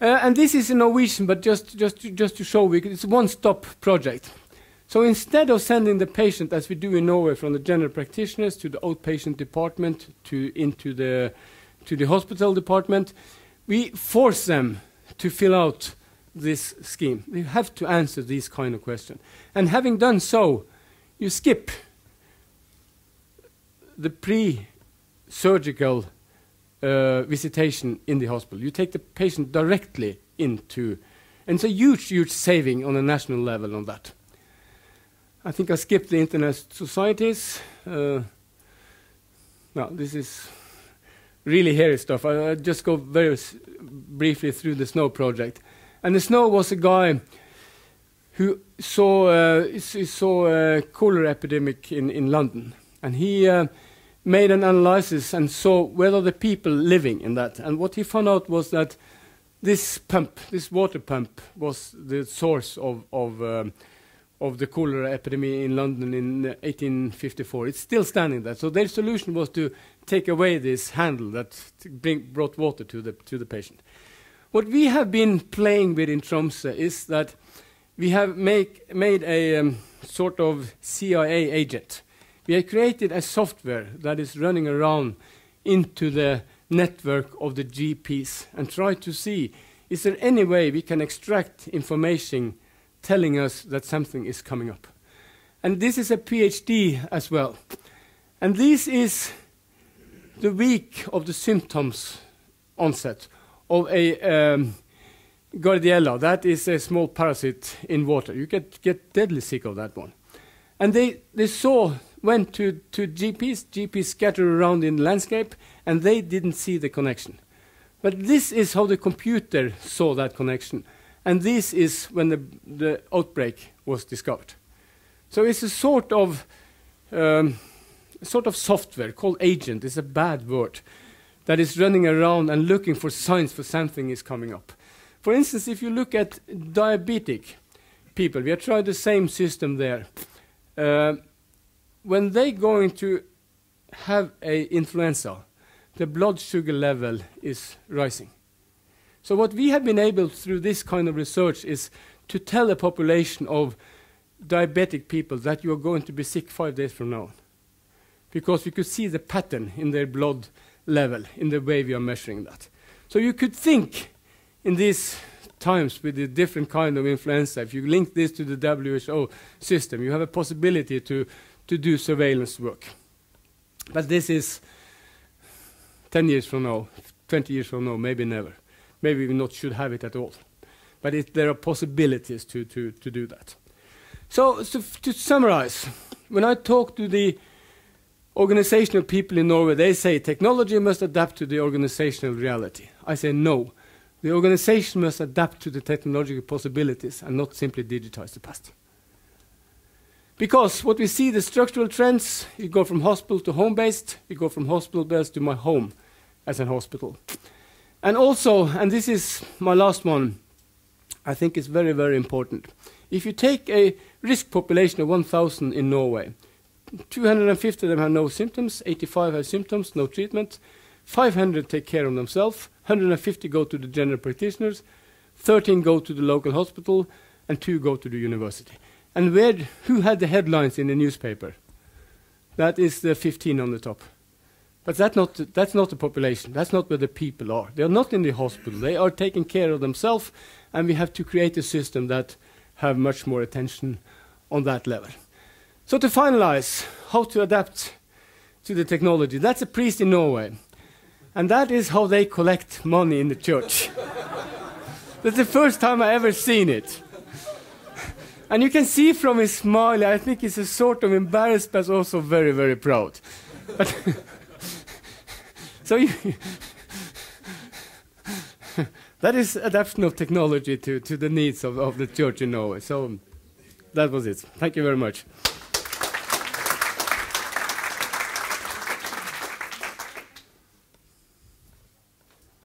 And this is in Norwegian, but just to show, it's a one-stop project. So instead of sending the patient, as we do in Norway, from the general practitioners to the outpatient department into the hospital department, we force them to fill out this scheme. They have to answer these kind of questions. And having done so, you skip the pre-surgical visitation in the hospital. You take the patient directly into, and it's a huge, huge saving on a national level on that. I think I skipped the internet societies. No, this is really hairy stuff. I'll just go very briefly through the SNOW project. And the SNOW was a guy who saw a cholera epidemic in London. And he made an analysis and saw whether the people living in that. And what he found out was that this pump, this water pump, was the source of the cholera epidemic in London in 1854. It's still standing there. So their solution was to take away this handle that brought water to the patient. What we have been playing with in Tromsø is that we have made a sort of CIA agent. We have created a software that is running around into the network of the GPs and try to see, is there any way we can extract information telling us that something is coming up? And this is a PhD as well. And this is the week of the symptoms onset of a Gardella. That is a small parasite in water. You get deadly sick of that one. And they went to GPs scattered around in the landscape, and they didn't see the connection. But this is how the computer saw that connection. And this is when the outbreak was discovered. So it's a sort of software called agent. It's a bad word that is running around and looking for signs for something is coming up. For instance, if you look at diabetic people, we have tried the same system there. When they're going to have an influenza, the blood sugar level is rising. So what we have been able through this kind of research is to tell a population of diabetic people that you are going to be sick 5 days from now. Because we could see the pattern in their blood level in the way we are measuring that. So you could think in these times with the different kind of influenza, if you link this to the WHO system, you have a possibility to do surveillance work. But this is 10 years from now, 20 years from now, maybe never. Maybe we not should have it at all. But there are possibilities to do that. So to summarize, when I talk to the organizational people in Norway, they say technology must adapt to the organizational reality. I say no. The organization must adapt to the technological possibilities and not simply digitize the past. Because what we see, the structural trends, you go from hospital to home-based, you go from hospital-based to my home as a hospital. And also, and this is my last one, I think it's very, very important. If you take a risk population of 1,000 in Norway, 250 of them have no symptoms, 85 have symptoms, no treatment, 500 take care of themselves, 150 go to the general practitioners, 13 go to the local hospital, and 2 go to the university. And who had the headlines in the newspaper? That is the 15 on the top. But that's not the population. That's not where the people are. They are not in the hospital. They are taking care of themselves, and we have to create a system that have much more attention on that level. So to finalize, how to adapt to the technology. That's a priest in Norway. And that is how they collect money in the church. That's the first time I ever seen it. And you can see from his smile, I think he's a sort of embarrassed, but also very, very proud. But so that is adaptation of technology to the needs of the church in Norway. So that was it. Thank you very much.